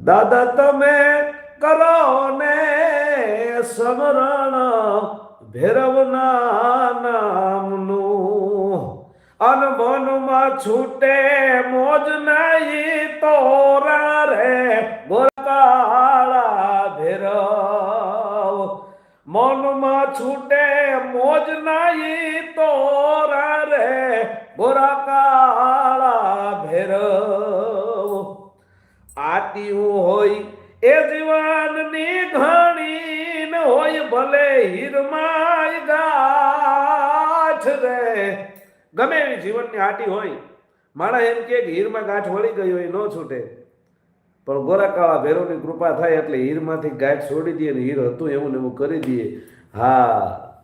દાદા તમે કરો ને સમરણ ભૈરવના નામનું અન મનમાં છૂટે મોજ નહીં તોરા રે ગોરકાળા ભૈરવ મનમાં છૂટે મોજ નહીં તોરા રે ગોરકાળા ભૈરવ આટ્યું હોય એ જીવનની ઘણી ન હોય ભલે હીરમાય ગાંઠ રે ગમે એવી જીવનની આટી હોય માણા એમ કે હીરમાં ગાંઠ વળી ગઈ હોય ન છૂટે પણ ગોરાકાળા ભૈરવની કૃપા થાય એટલે હીરમાંથી ગાંઠ છોડી દઈએ ને હીર હતું એવું ને એવું કરી દઈએ. હા